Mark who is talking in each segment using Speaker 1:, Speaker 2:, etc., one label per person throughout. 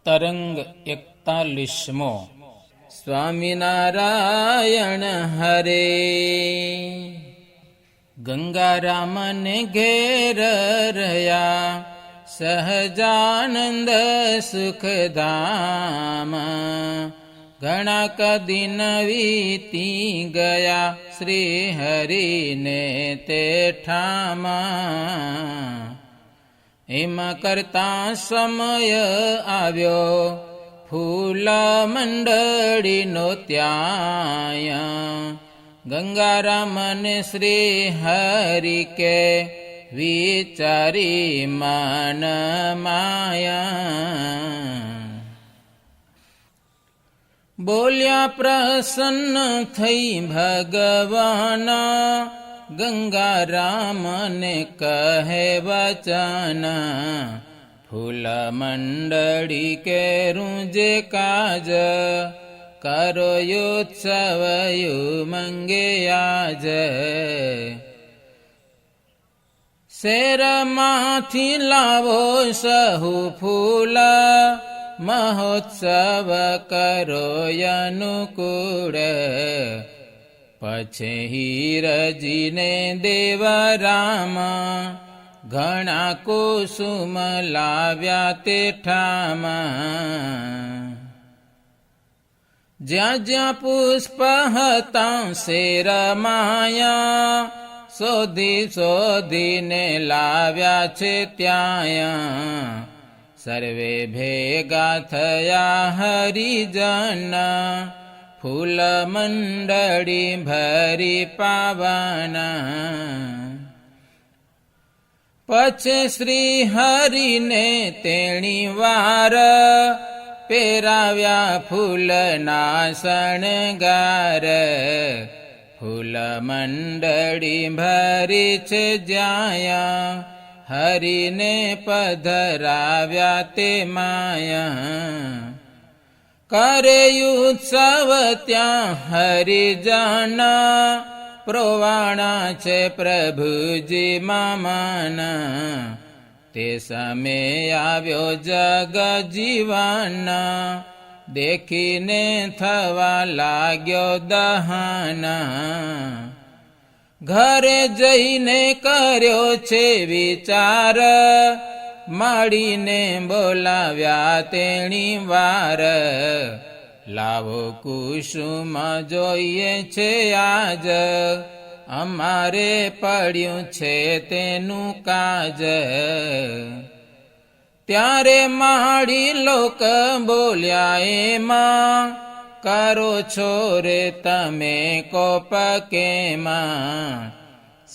Speaker 1: તરંગ 41મો. સ્વામિનારાયણ હરે. ગંગારામને ઘેર રહ્યા સહજાનંદ સુખધામ. ઘણા કદીન વીતી ગયા શ્રી હરિને તે ઠામા. એમ કરતા સમય આવ્યો ફૂલ મંડળીનો ત્યાંય. ગંગારામને શ્રી હરિ કે વિચારી મન માયા. બોલ્યા પ્રસન્ન થઈ ભગવાન ગંગારામને કહે વચન. ફૂલ મંડળી કેરું જે કાજ કરો ઉત્સવ મંગે આજ. શેરમાંથી લાવો સહુ ફૂલ મહોત્સવ કરો અનુકૂળ. પછી હીરજીને દેવરામ ઘણા કુસુમ લાવ્યા તે ઠામા. જ્યાં જ્યાં પુષ્પ હતા શેરમાયા શોધી શોધીને લાવ્યા છે ત્યાં. સર્વે ભેગા થયા હરિજન ફૂલ મંડળી ભરી પાવના. પછી શ્રી હરિને તેણી વાર પહેરાવ્યા ફૂલના શણગાર. ફૂલ મંડળી ભરી છે જ્યાં હરિને પધરાવ્યા તે માયા. કરે ઉત્સવ ત્યાં હરિજન પ્રોવાણા છે પ્રભુજી મામાના. તે સમય આવ્યો જગ જીવન દેખીને થવા લાગ્યો દહના. ઘરે જઈને કર્યો છે વિચાર મળીને બોલાવ્યા તેણી વાર. લાવો કુસુમ જોઈએ છે આજ અમારે પડ્યું છે તેનું કાજ. ત્યારે માડી લોક બોલ્યા એમાં કરો છો રે તમે કોપ કેમાં.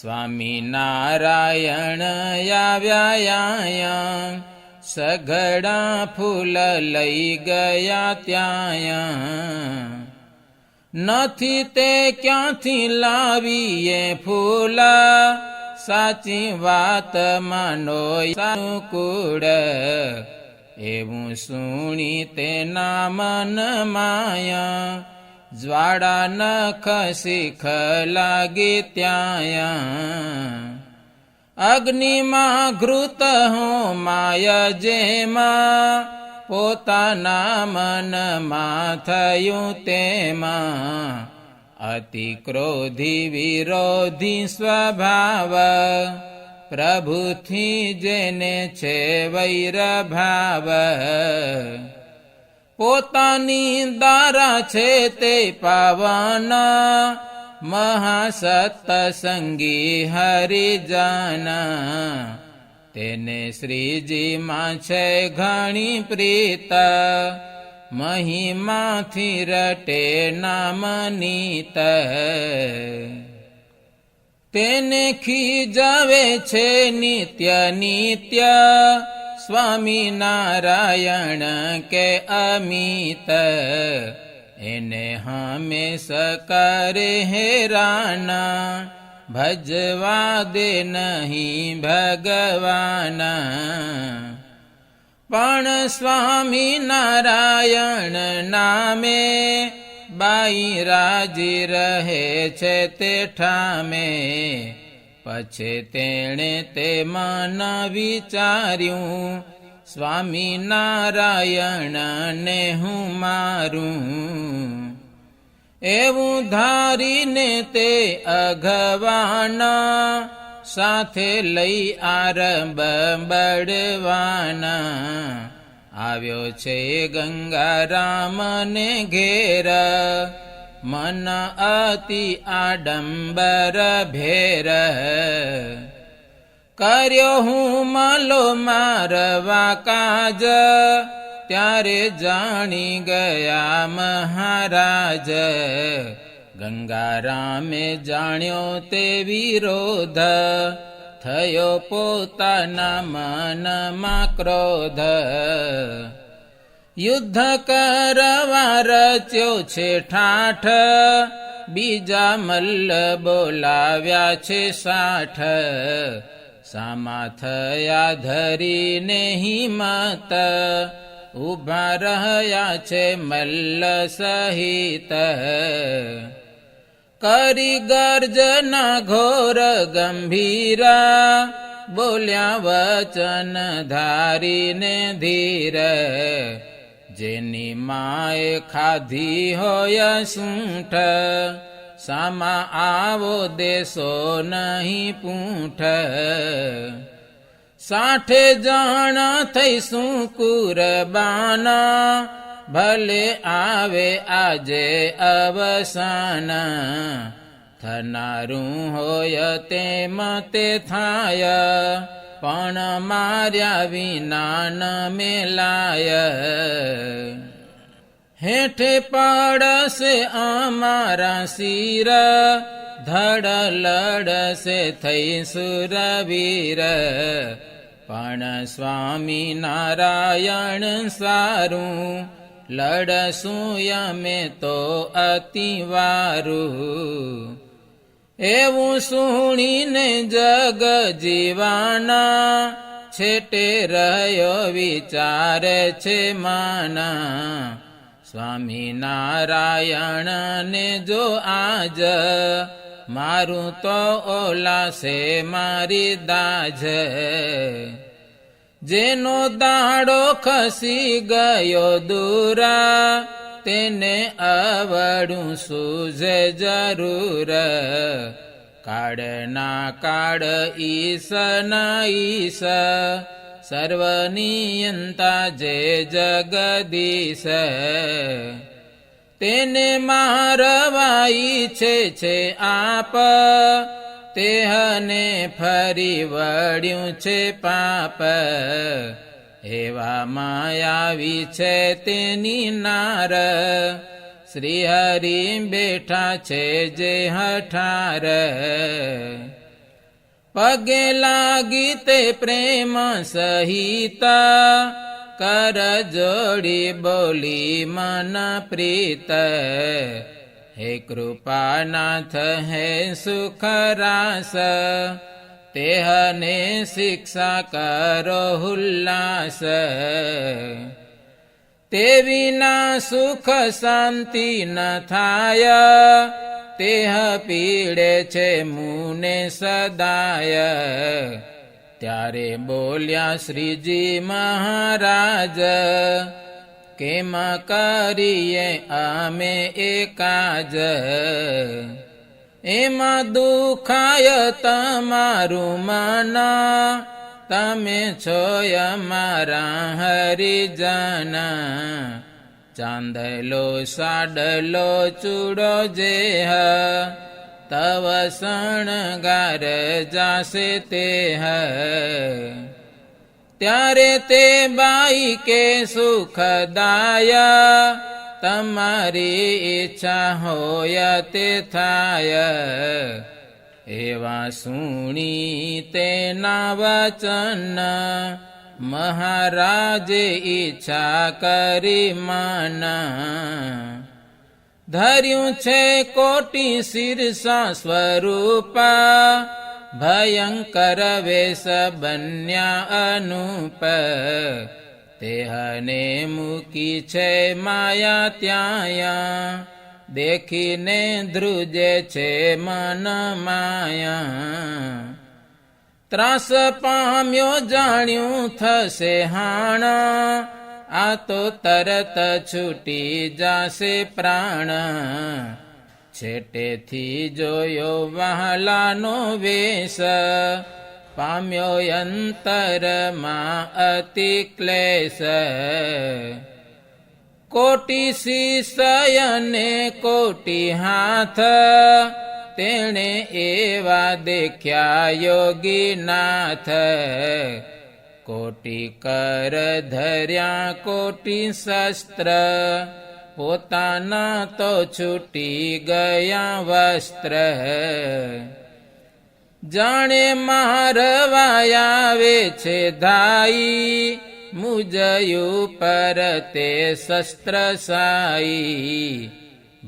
Speaker 1: સ્વામિનારાયણ આવ્યા સઘળા ફૂલ લઈ ગયા ત્યાં. નથી તે ક્યાંથી લાવીએ ફૂલ સાચી વાત માનો અનુકૂળ. એવું સુણી તેના મન માયા જ્વાળા નખ શીખ લાગી ત્યાં. અગ્નિમાં ઘૃત હું માય જેમાં પોતાના મનમાં થયું તેમાં. અતિ ક્રોધી વિરોધી સ્વભાવ પ્રભુથી જેને છે વૈર ભાવ. પોતાની દારા છે તે પાવન મહાસત્સંગી હરિજન. તેને શ્રીજીમાં છે ઘણી પ્રીત મહિમાથી રટે નામનીત. તેને ખીજાવે છે નિત્ય નિત્ય સ્વામિનારાયણ કે અમિત. એને હંમેશ કરે હેરાન ભજવા દે નહીં ભગવાન. પણ સ્વામિનારાયણ નામે બાઈ રાજી રહે છે તે ઠામે. પછી તેણે તે મન વિચાર્યું સ્વામિનારાયણને હું મારું. એવું ધારીને તે અઘવાના સાથે લઈ આરંભ બળવાના. આવ્યો છે ગંગારામને ઘેર, મન અતિ આડંબર ભેર. કર્યો હું માલો મારવા કાજ, ત્યારે જાણી ગયા મહારાજ. ગંગારામે જાણ્યો તે વિરોધ, થયો પોતાના મનમાં ક્રોધ. યુદ્ધ કરવા રચ્યો છે ઠાઠ, બીજા મલ્લ બોલાવ્યા છે 60. સામા થયા ધરીને હિંમત, ઉભા રહ્યા છે મલ્લ સહિત. કરી ગર્જના ઘોર ગંભીરા, બોલ્યા વચન ધારીને ધીર. જેની માએ ખાધી હોય સૂંઠ, સામા આવો દેશો નહીં પૂંઠ. 60 જણ થઈશું કુરબાના, ભલે આવે આજે અવસાન. થનારું હોય તેમ તે થાય, પણ માર્યા વિના ન મેલાય. હેઠે પડશે અમારા શિર, ધડ લડશે થઈ સુરવીર. પણ સ્વામિનારાયણ સારું, લડશું અમે તો અતિ વારું. એવું સુણીને જગ જીવાના, છેટે રહ્યો વિચારે છે માના. સ્વામિનારાયણને જો આજ, મારું તો ઓલાશે મારી દાજ. જેનો દાડો ખસી ગયો દૂરા, તેને અવળું સૂઝે જરૂર. કાળના કાળ ઈશ ના ઈશ, સર્વનિયંતા જે જગદીશ. તેને મારવા ઈચ્છે છે આપ, તેહને ફરી વળ્યું છે પાપ. એવા માયાવી છે તેની નાર, શ્રી હરિ બેઠા છે જે હઠાર. પગે લાગી તે પ્રેમ સહિત, કર જોડી બોલી મન પ્રીત. હે કૃપાનાથ હે સુખરાસ, તેહને શિક્ષા કરો હુલ્લાસ. તે વિના સુખ શાંતિ ન થાય, તેહ પીડે છે મુને સદાય. ત્યારે બોલ્યા શ્રીજી મહારાજ, કેમ કરીએ અમે એ કાજ. એમાં દુખાય તમારું મન, તમે છો અમારા હરિજન. ચાંદલો સાડલો ચૂડો જેહ, તવ શણગાર જાશે તેહ. ત્યારે તે બાઈ કે સુખદાય, તમારી ઈચ્છા હોય તે થાય. એવા સુણી તેના વચન, મહારાજે ઈચ્છા કરી માના. ધર્યું છે કોટી શીર્ષા સ્વરૂપા, ભયંકર વેશ બન્યા અનુપ. તેહને મૂકી છે માયા ત્યાયા, દેખીને ધ્રુજે છે મન માયા. ત્રાસ પામ્યો જાણ્યું થશે હાણ, આ તો તરત છૂટી જાશે પ્રાણ. છેટેથી જોયો વહાલાનો વેશ, પામ્યો અંતરમાં અતિ ક્લેશ. કોટી શિષ્યને કોટી હાથ, તેણે એવા દેખ્યા યોગીનાથ. કોટી કર ધર્યા કોટી શસ્ત્ર, પોતાના તો છૂટી ગયા વસ્ત્ર. જાણે મારવા આવે છે ધાઈ, મુજયું પર તે શસ્ત્ર સાઈ.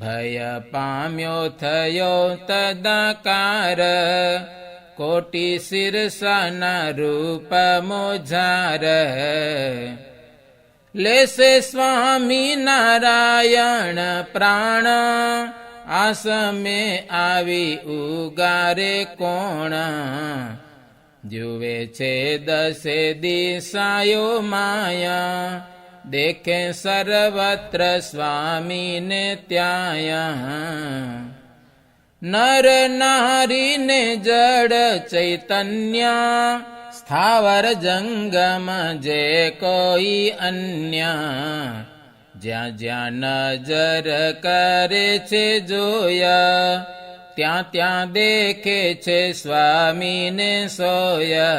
Speaker 1: ભય પામ્યો થયો તદાકાર, કોટી શિરસાના રૂપ મોજાર. લેશે સ્વામી નારાયણ પ્રાણ, આસમે આવી ઉગારે કોણ. જુએ છે દસે દિશાયો માયા, દેખે સર્વત્ર સ્વામીને ત્યાં. નર નારીને જડ ચૈતન્ય, સ્થાવર જંગમ જે કોઈ અન્ય. જ્યાં જ્યાં નજર કરે છે જોયા, ત્યાં ત્યાં દેખે છે સ્વામીને સોય.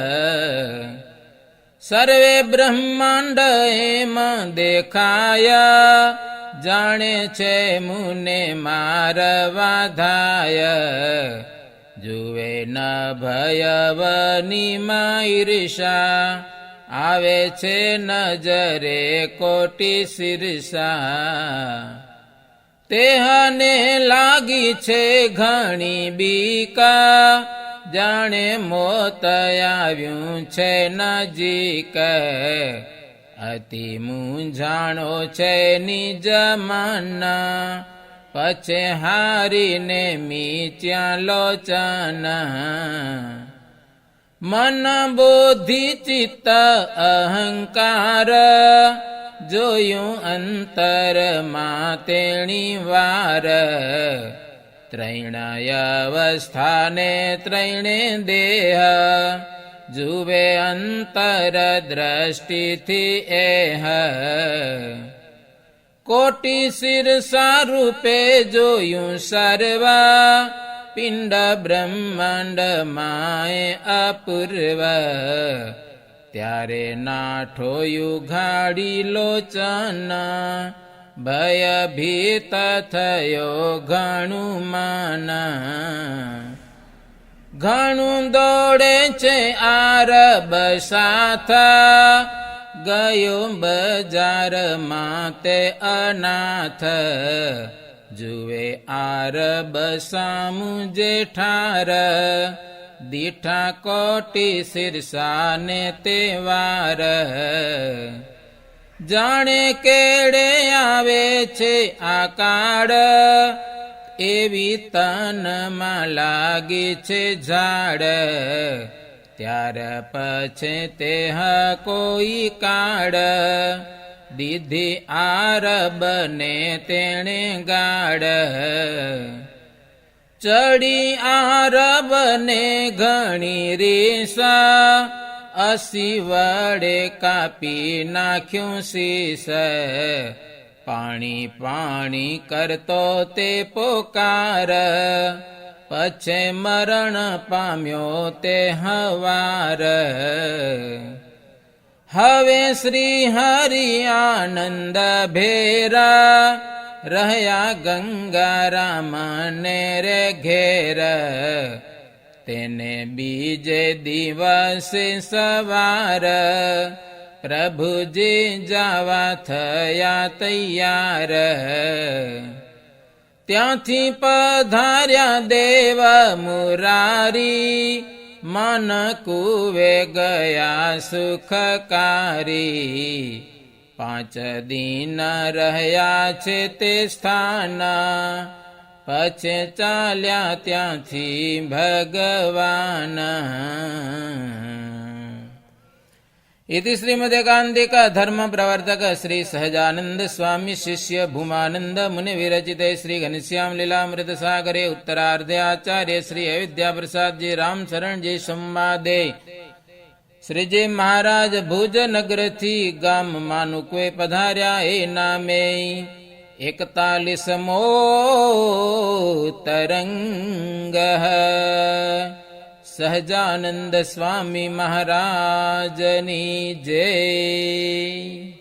Speaker 1: સર્વે બ્રહ્માંડ એમ દેખાયા, જાણે છે મુને મારવા ધાય. જુએ ન ભયવની ઈર્ષા, આવે છે નજરે કોટી શિરસા. તેહને લાગી છે ઘણી બીકા, જાણે મોત આવ્યું છે નજીક. અતિ મૂંઝાણો છે નિજ મન, પછે હારીને મીચ્યા લોચન. મન બુદ્ધિ ચિત્ત અહંકાર, જોયું અંતરમાં તેણી વાર. ત્રૈણય અવસ્થાને ત્રણે દેહ, જુવે અંતર દ્રષ્ટિથી એહ. કોટી શિરસા રૂપે જોયું સર્વ, પિંડ બ્રહ્માંડ માએ અપૂર્વ. ત્યારે નાઠોયું ઘાડી લોચન, ભયભીત થયો ઘણું માન. ઘણું દોડે છે આરબ સાથ, ગયો બજારમાં તે અનાથ. જુએ આરબ સામું જેઠાર, દીઠા કોટી શિરસાને તે વાર. જાણે કેડે આવે છે આકાળ, એવી તનમાં લાગી છે ઝાડ. ત્યાર પછી તે કોઈ કાળ, દીધી આરબને તેણે ગાડ. ચડી આરબને ઘણી રીસા, અસી વડે કાપી નાખ્યું શીશ. પાણી પાણી કરતો તે પોકાર, પછે મરણ પામ્યો તે હવાર. હવે શ્રી હરિ આનંદ ભેરા, રહ્યા ગંગારામ ને રે ઘેર. તેને બીજે દિવસે સવાર, પ્રભુજી જાવા થયા તૈયાર. ત્યાંથી પધાર્યા દેવ મુરારી, મન કુવે ગયા સુખકારી. 5 દિન રહ્યા છે તે સ્થાન, પછી ચાલ્યા ત્યાંથી ભગવાન. इति श्रीमदेकान्तिक धर्म प्रवर्तक श्री सहजानंद स्वामी शिष्य भूमानंद मुनि विरचिते श्री घनश्याम लीलामृत सागरे उत्तरार्धे आचार्य श्री अविद्या प्रसाद जी राम शरण जी संवादे श्रीजी महाराज भुज नगर थी गाम मानुकवे पधार्या ए नामे 41मो तरंग. સહજાનંદ સ્વામી મહારાજની જય.